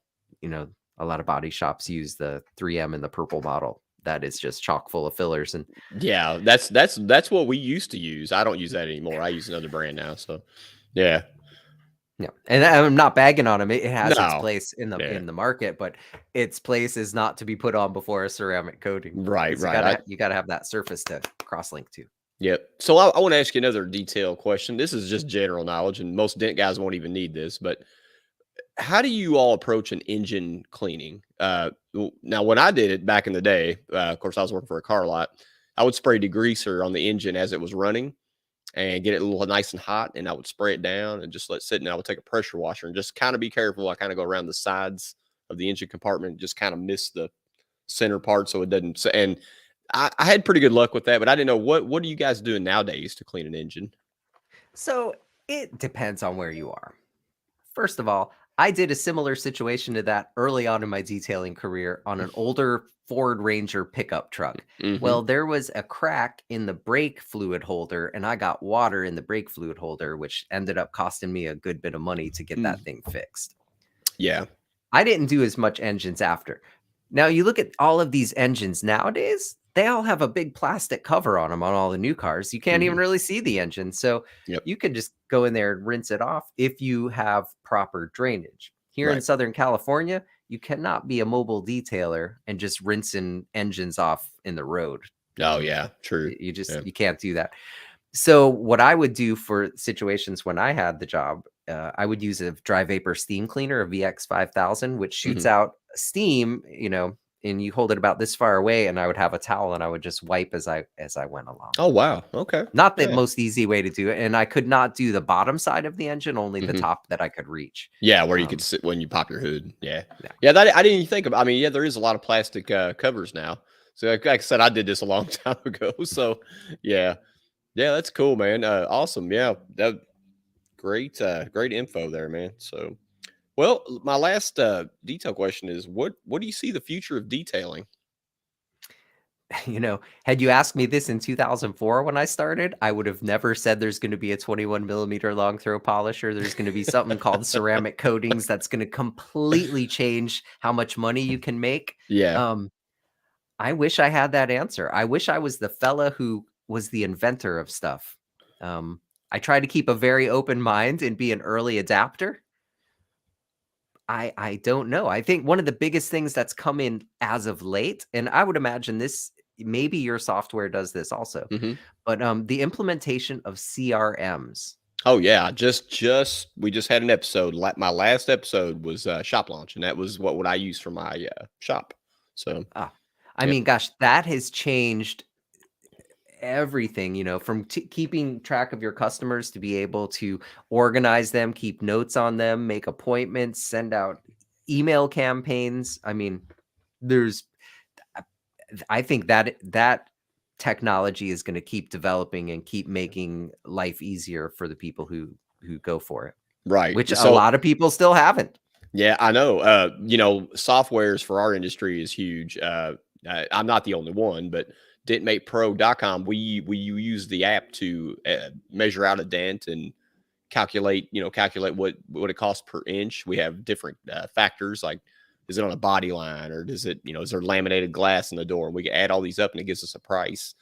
lot of body shops use the 3M in the purple bottle that is just chock full of fillers. And Yeah, that's what we used to use. I don't use that anymore. I use another brand now. So, yeah. yeah, and I'm not bagging on them. It has its No. place in Yeah. the market, but its place is not to be put on before a ceramic coating, Right, because you right. gotta have that surface to cross link to. Yep. So I want to ask you another detailed question. This is just general knowledge, and most dent guys won't even need this. But how do you all approach an engine cleaning? Now, when I did it back in the day, of course, I was working for a car lot. I would spray degreaser on the engine as it was running and get it a little nice and hot, and I would spray it down and just let it sit. And I would take a pressure washer and just kind of be careful. I kind of go around the sides of the engine compartment, just kind of miss the center part so it doesn't. And I had pretty good luck with that, but I didn't know what are you guys doing nowadays to clean an engine? So it depends on where you are. First of all, I did a similar situation to that early on in my detailing career on an older Ford Ranger pickup truck. Mm-hmm. Well, there was a crack in the brake fluid holder, and I got water in the brake fluid holder, which ended up costing me a good bit of money to get that thing fixed. Yeah. I didn't do as much engines after. Now, you look at all of these engines nowadays, they all have a big plastic cover on them on all the new cars. You can't even really see the engine. So Yep. you can just go in there and rinse it off if you have proper drainage. Here in Right. Southern California, you cannot be a mobile detailer and just rinsing engines off in the road. Oh yeah. True. You just Yeah. you can't do that. So what I would do for situations when I had the job, I would use a dry vapor steam cleaner, a VX5000, which shoots Mhm. out steam, and you hold it about this far away, and I would have a towel and I would just wipe as I went along. Oh wow. Okay. Not the Yeah. most easy way to do it, and I could not do the bottom side of the engine, only the Mhm. top that I could reach. Yeah, where you could Um, sit when you pop your hood. Yeah. yeah. Yeah, that I didn't even think of. I mean, yeah, there is a lot of plastic covers now. So like I said, I did this a long time ago. So yeah. Yeah, that's cool, man. Awesome. Yeah. That great info there, man. So well, my last detail question is what do you see the future of detailing? Had you asked me this in 2004 when I started, I would have never said there's going to be a 21 millimeter long throw polisher. There's going to be something called ceramic coatings that's going to completely change how much money you can make. Yeah. Um, I wish I had that answer. I wish I was the fella who was the inventor of stuff. I try to keep a very open mind and be an early adapter. I don't know. I think one of the biggest things that's come in as of late, and I would imagine this, maybe your software does this also, Mhm. but the implementation of CRMs. Oh yeah, just we just had an episode. My last episode was shop launch, and that was what I use for my shop. So I yep. mean, gosh, that has changed everything, from keeping track of your customers to be able to organize them, keep notes on them, make appointments, send out email campaigns. I mean, there's I think that technology is going to keep developing and keep making life easier for the people who go for it, Right. which a So lot of people still haven't. yeah, I know. Softwares for our industry is huge. I'm not the only one, but dentmatepro.com, we use the app to measure out a dent and calculate what it costs per inch. We have different factors like is it on a body line or does it, is there laminated glass in the door? And we can add all these up and it gives us a price.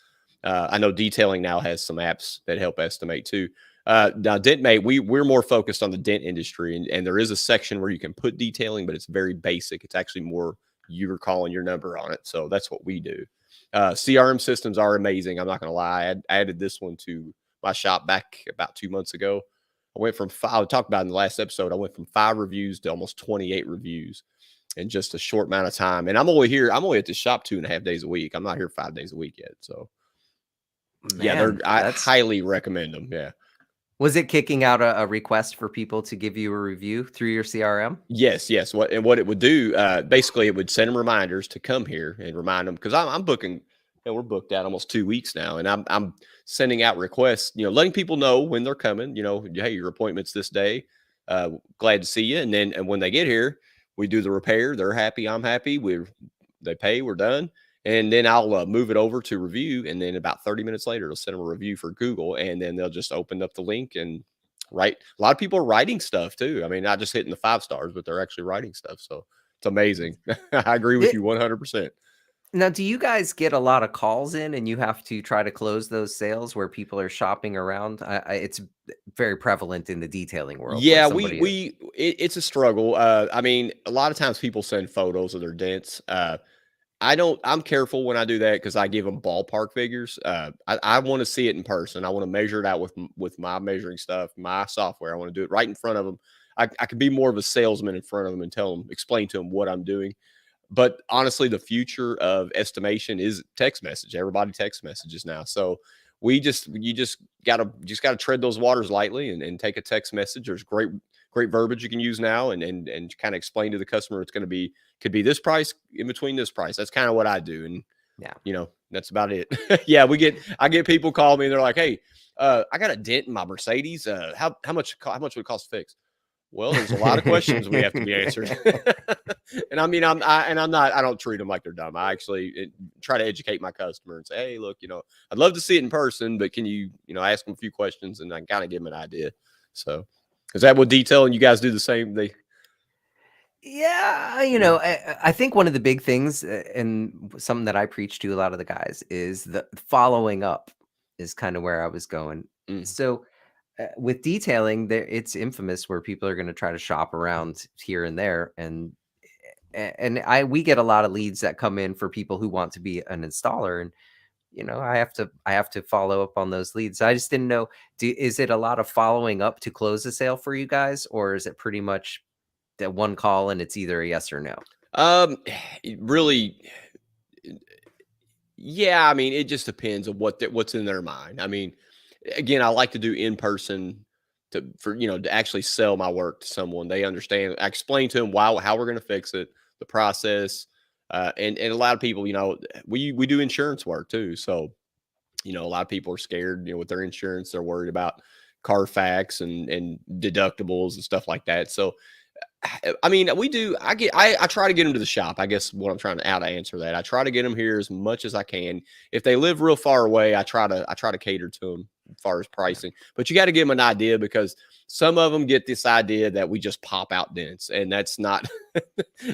I know detailing now has some apps that help estimate too. Now DentMate, we're more focused on the dent industry, and there is a section where you can put detailing, but it's very basic. It's actually more you're calling your number on it. So that's what we do. CRM systems are amazing. I'm not going to lie. I added this one to my shop back about 2 months ago. I went from five, I talked about in the last episode, I went from 5 reviews to almost 28 reviews in just a short amount of time. And I'm only at the shop 2.5 days a week. I'm not here 5 days a week yet. So yeah, Man, I highly recommend them. Yeah. was it kicking out a request for people to give you a review through your CRM? Yes. What it would do, basically, it would send them reminders to come here and remind them because I'm booking. We're booked out almost 2 weeks now, and I'm sending out requests. Letting people know when they're coming. Hey, your appointment's this day. Glad to see you. And when they get here, we do the repair. They're happy. I'm happy. They pay. We're done. and then I'll move it over to review, and then about 30 minutes later, it'll send them a review for Google, and then they'll just open up the link and write. A lot of people are writing stuff too. I mean, not just hitting the 5 stars, but they're actually writing stuff. So it's amazing. I agree with you 100%. Now, do you guys get a lot of calls in and you have to try to close those sales where people are shopping around? It's very prevalent in the detailing world where Yeah, somebody it's a struggle. I mean, a lot of times people send photos of their dents. I'm careful when I do that because I give them ballpark figures. I want to see it in person. I want to measure it out with my measuring stuff, my software. I want to do it right in front of them. I can be more of a salesman in front of them and explain to them what I'm doing. But honestly, the future of estimation is text message. Everybody text messages now. So you just gotta tread those waters lightly and take a text message. There's great verbiage you can use now and kind of explain to the customer it's going to be, could be this price in between this price. That's kind of what I do. And yeah, that's about it. Yeah, I get people call me and they're like, hey, I got a dent in my Mercedes. How much would it cost to fix? Well, there's a lot of questions we have to be answered. And I mean, I don't treat them like they're dumb. I actually try to educate my customer and say, hey, look, I'd love to see it in person, but can you, ask them a few questions and I kind of give them an idea. So is that what detailing you guys do the same? Yeah, I think one of the big things and something that I preach to a lot of the guys is the following up is kind of where I was going. So with detailing, it's infamous where people are going to try to shop around here and there, and we get a lot of leads that come in for people who want to be an installer, and I have to follow up on those leads. I just didn't know, is it a lot of following up to close the sale for you guys, or is it pretty much that one call and it's either a yes or no? Really, yeah. I mean, it just depends on what's in their mind. I mean, again, I like to do in person to actually sell my work to someone. They understand. I explain to them how we're going to fix it, the process, and a lot of people, we do insurance work too. So, a lot of people are scared, with their insurance. They're worried about Carfax and deductibles and stuff like that. So, I mean, I try to get them to the shop. I guess what I'm trying to answer that. I try to get them here as much as I can. If they live real far away, I try to cater to them as far as pricing. But you got to give them an idea because some of them get this idea that we just pop out dents, and that's not.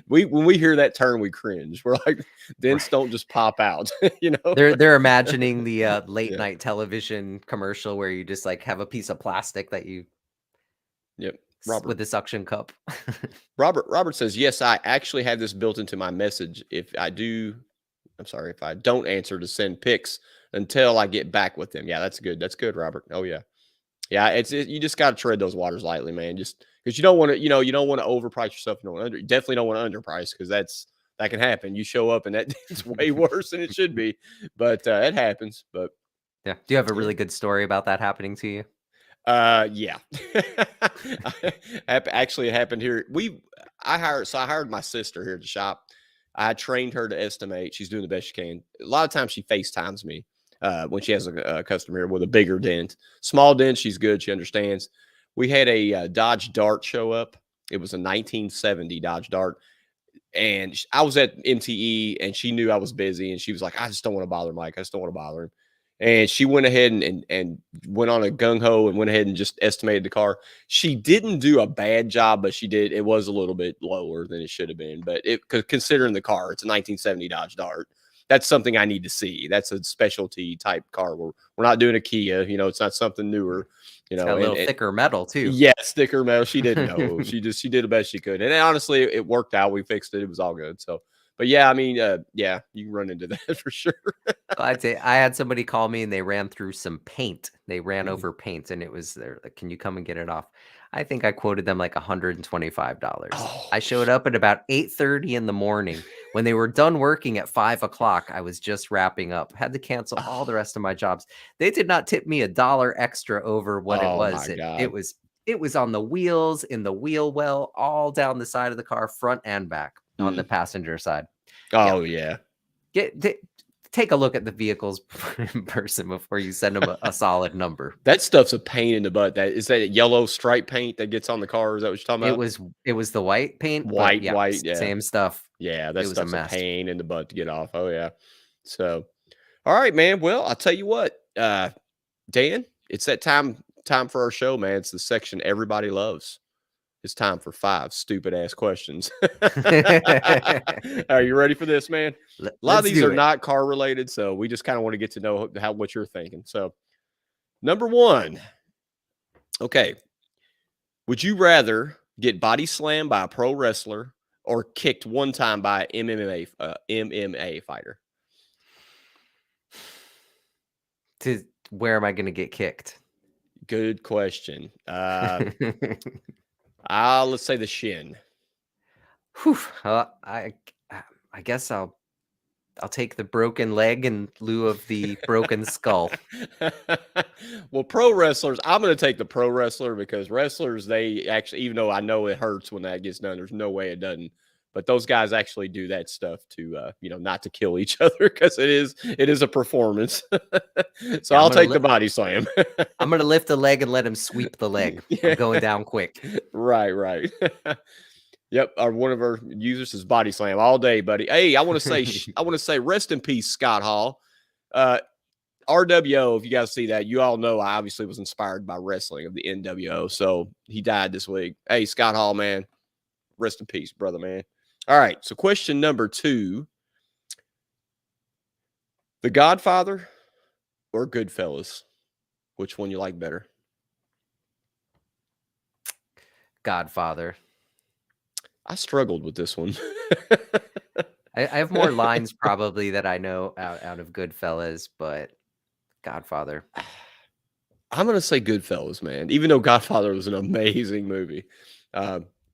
When we hear that term, we cringe. We're like, dents don't just pop out. They're imagining the late night television commercial where you just like have a piece of plastic that you. Yep. Robert. With the suction cup. Robert says, yes, I actually have this built into my message. If I don't answer, to send pics until I get back with them. Yeah, that's good. That's good, Robert. Oh yeah. Yeah. You just got to tread those waters lightly, man. Just because you don't want to, you don't want to overprice yourself. You definitely don't want to underprice because that can happen. You show up and it's way worse than it should be, but it happens. But yeah. Do you have a really good story about that happening to you? Yeah. Actually, it happened here. I hired my sister here at the shop. I trained her to estimate. She's doing the best she can. A lot of times she FaceTimes me when she has a customer here with a bigger dent. Small dent, she's good. She understands. We had a Dodge Dart show up. It was a 1970 Dodge Dart. And I was at MTE and she knew I was busy. And she was like, I just don't want to bother Mike. I just don't want to bother him. And she went ahead and went on a gung-ho and went ahead and just estimated the car. She didn't do a bad job, but it was a little bit lower than it should have been. But considering the car, it's a 1970 Dodge Dart. That's something I need to see. That's a specialty type car. We're not doing a Kia. It's not something newer. It's got a little thicker metal too. Yes, thicker metal. She didn't know. She did the best she could. And honestly, it worked out. We fixed it. It was all good. So. But yeah, I mean, yeah, you can run into that for sure. I'd say I had somebody call me and they ran through some paint. They ran over paint and it was there. Like, can you come and get it off? I think I quoted them like $125. Oh. I showed up at about 8:30 in the morning. When they were done working at 5 o'clock, I was just wrapping up. Had to cancel all the rest of my jobs. They did not tip me $1 extra over what it was. It was on the wheels, in the wheel well, all down the side of the car, front and back. On the passenger side. Oh yeah. Take a look at the vehicles in person before you send them a solid number. That stuff's a pain in the butt. Is that yellow stripe paint that gets on the car? Is that what you're talking about? It was the white paint. White, yeah. Same stuff. Yeah, that It was a stuff's a mess. pain in the butt to get off. Oh yeah. So, all right, man. Well, I'll tell you what, Dan, it's that time for our show, man. It's the section everybody loves. It's time for 5 stupid ass questions. Are you ready for this, man? A lot of Let's these do are it. not car related, so we just kind of want to get to know what you're thinking. So, number 1. Okay. Would you rather get body slammed by a pro wrestler or kicked one time by an MMA fighter? Where am I going to get kicked? Good question. Let's say the shin. Whew, I guess I'll take the broken leg in lieu of the broken skull. Well, pro wrestlers, I'm going to take the pro wrestler because wrestlers, they actually, even though I know it hurts when that gets done, there's no way it doesn't. But those guys actually do that stuff to, not to kill each other because it is a performance. So Yeah, I'll take the body slam. I'm gonna lift the leg and let him sweep the leg. Yeah. I'm going down quick. Right. Yep, one of our users is body slam all day, buddy. Hey, I want to say rest in peace, Scott Hall. RWO, if you guys see that, you all know I obviously was inspired by wrestling of the NWO. So he died this week. Hey, Scott Hall, man, rest in peace, brother, man. All right, so question number 2: The Godfather or Goodfellas? Which one you like better? Godfather. I struggled with this one. I have more lines probably that I know out of Goodfellas, but Godfather. I'm going to say Goodfellas, man, even though Godfather was an amazing movie.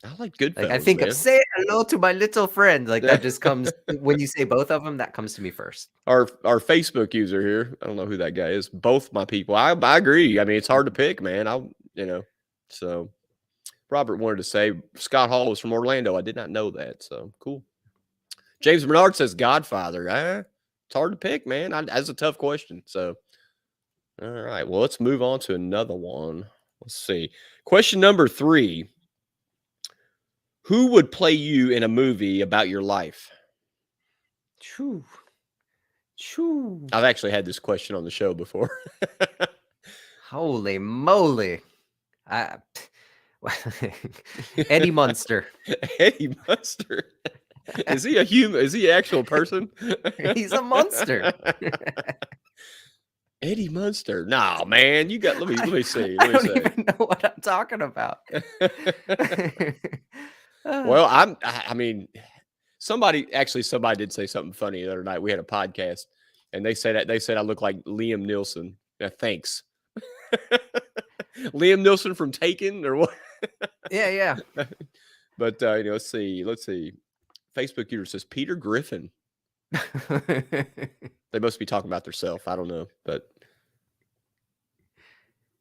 I like Goodfellas, Like I think man. of "Say hello to my little friend." Like that just comes when you say both of them. That comes to me first. Our Facebook user here, I don't know who that guy is. Both my people. I agree. I mean, it's hard to pick, man. So Robert wanted to say Scott Hall was from Orlando. I did not know that. So cool. James Bernard says Godfather. It's hard to pick, man. That's a tough question. So, all right. Well, let's move on to another one. Let's see. Question number 3. Who would play you in a movie about your life? Choo. I've actually had this question on the show before. Holy moly! Eddie Munster. Eddie Munster. Is he a human? Is he an actual person? He's a monster. Eddie Munster. Nah, man. You got let me see. I don't even know what I'm talking about. Well, I mean, somebody did say something funny the other night. We had a podcast and they said I look like Liam Neeson. Thanks. Liam Neeson from Taken or what? Yeah. But let's see. Facebook user says Peter Griffin. They must be talking about themselves. I don't know, but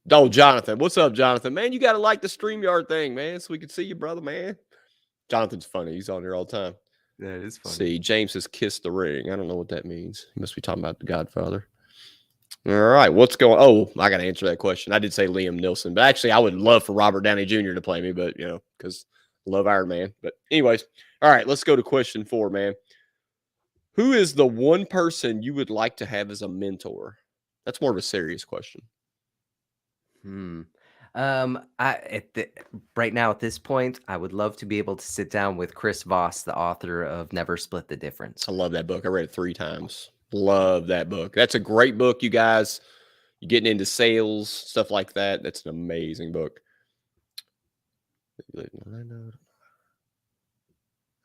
Jonathan, what's up, Jonathan? Man, you got to like the StreamYard thing, man, so we can see you, brother, man. Jonathan's funny. He's on here all the time. That is funny. See, James has kissed the ring. I don't know what that means. He must be talking about the Godfather. All right, what's going? Oh, I got to answer that question. I did say Liam Neeson, but actually, I would love for Robert Downey Jr. to play me, but because I love Iron Man. But anyways, all right, let's go to question 4, man. Who is the one person you would like to have as a mentor? That's more of a serious question. Right now at this point, I would love to be able to sit down with Chris Voss, the author of Never Split the Difference. I love that book. I read it 3 times. Love that book. That's a great book, you guys. You're getting into sales, stuff like that. That's an amazing book.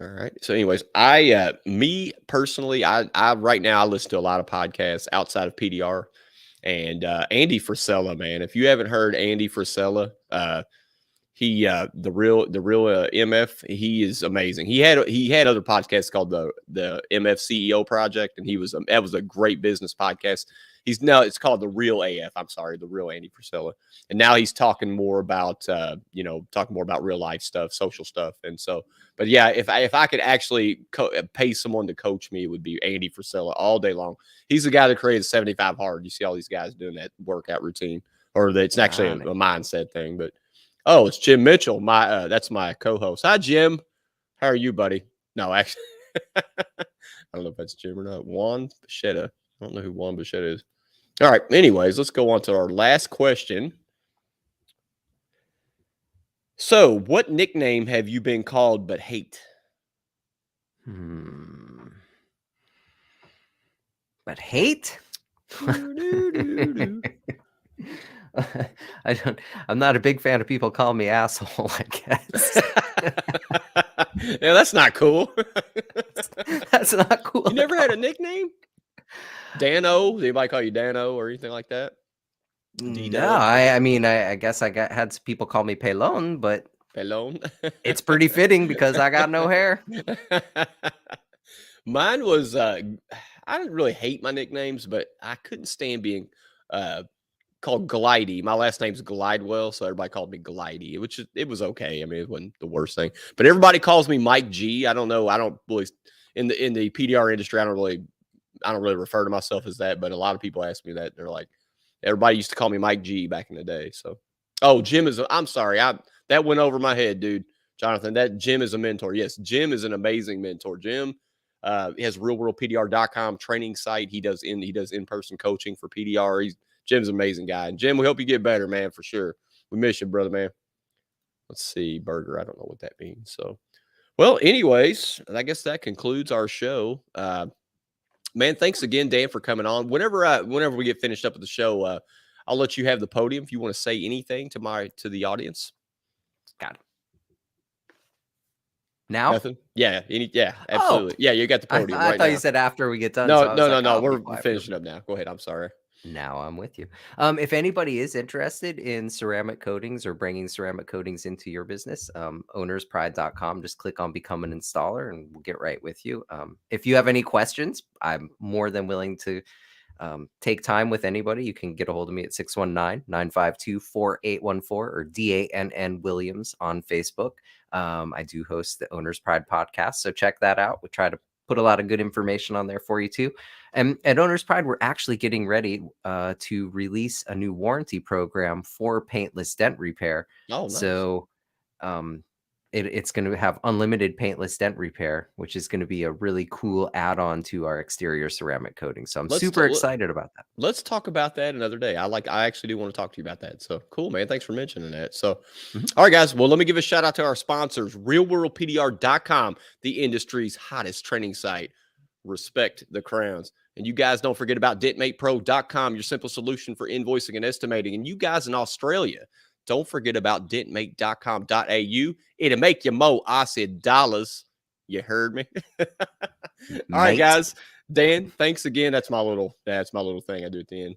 All right. So anyways, me personally, I right now I listen to a lot of podcasts outside of PDR. And Andy Frisella, man, if you haven't heard Andy Frisella, he the real MF, he is amazing. He had other podcasts called the MF CEO Project, and that was a great business podcast. It's called the Real AF. I'm sorry, the Real Andy Frisella, and now he's talking more about real life stuff, social stuff, and so. But yeah, if I could actually pay someone to coach me, it would be Andy Frisella all day long. He's the guy that created 75 Hard. You see all these guys doing that workout routine, or it's actually a mindset thing. But it's Jim Mitchell. That's my co-host. Hi, Jim. How are you, buddy? No, actually, I don't know if that's Jim or not. Juan Bichetta. I don't know who Juan Bichetta is. All right. Anyways, let's go on to our last question. So, what nickname have you been called but hate? But hate? I'm not a big fan of people calling me asshole, I guess. Yeah, that's not cool. That's not cool. You never had a nickname? Dano? Did anybody call you Dano or anything like that? No, I mean, I guess had some people call me Pelon, but Pelon? it's pretty fitting because I got no hair. Mine was, I didn't really hate my nicknames, but I couldn't stand being called Glidey. My last name's Glidewell, so everybody called me Glidey, which it was okay. I mean, it wasn't the worst thing. But everybody calls me Mike G. I don't know. I don't really in the PDR industry. I don't really refer to myself as that. But a lot of people ask me that. They're like, everybody used to call me Mike G back in the day. So, oh, Jim is. I'm sorry. That went over my head, dude. Jonathan, that Jim is a mentor. Yes, Jim is an amazing mentor. Jim he has realworldpdr.com training site. He does in-person coaching for PDR. Jim's an amazing guy. And Jim, we hope you get better, man, for sure. We miss you, brother, man. Let's see, burger. I don't know what that means. So, well, anyways, I guess that concludes our show. Man, thanks again, Dan, for coming on. Whenever we get finished up with the show, I'll let you have the podium if you want to say anything to the audience. Got it. Now? Nothing? Yeah, absolutely. Yeah, you got the podium right now. I thought you said after we get done. No. We're finishing up now. Go ahead. I'm sorry. Now I'm with you. If anybody is interested in ceramic coatings or bringing ceramic coatings into your business, ownerspride.com, just click on become an installer and we'll get right with you. If you have any questions, I'm more than willing to take time with anybody. You can get a hold of me at 619-952-4814 or Dann Williams on Facebook. I do host the Owner's Pride podcast, so check that out. We try to put a lot of good information on there for you too. And at Owner's Pride, we're actually getting ready to release a new warranty program for paintless dent repair. Oh, nice. So it's going to have unlimited paintless dent repair, which is going to be a really cool add-on to our exterior ceramic coating. So I'm super excited about that. Let's talk about that another day. I actually do want to talk to you about that. So cool, man. Thanks for mentioning that. So, all right, guys. Well, let me give a shout out to our sponsors, realworldpdr.com, the industry's hottest training site. Respect the crowns. And you guys don't forget about dentmatepro.com, your simple solution for invoicing and estimating. And you guys in Australia, don't forget about dentmate.com.au. It'll make you more Aussie dollars. You heard me? All right, guys. Dan, thanks again. That's my little thing I do at the end.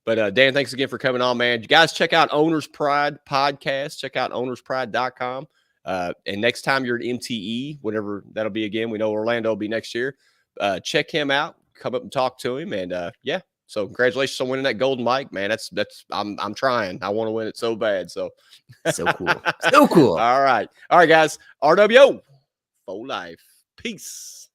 But Dan, thanks again for coming on, man. You guys check out Owner's Pride podcast. Check out ownerspride.com. And next time you're at MTE, whatever that'll be again, we know Orlando will be next year. Check him out. Come up and talk to him. And yeah. So congratulations on winning that golden mic, man. I'm trying. I want to win it so bad. So cool. So cool. All right, guys. RWO for life. Peace.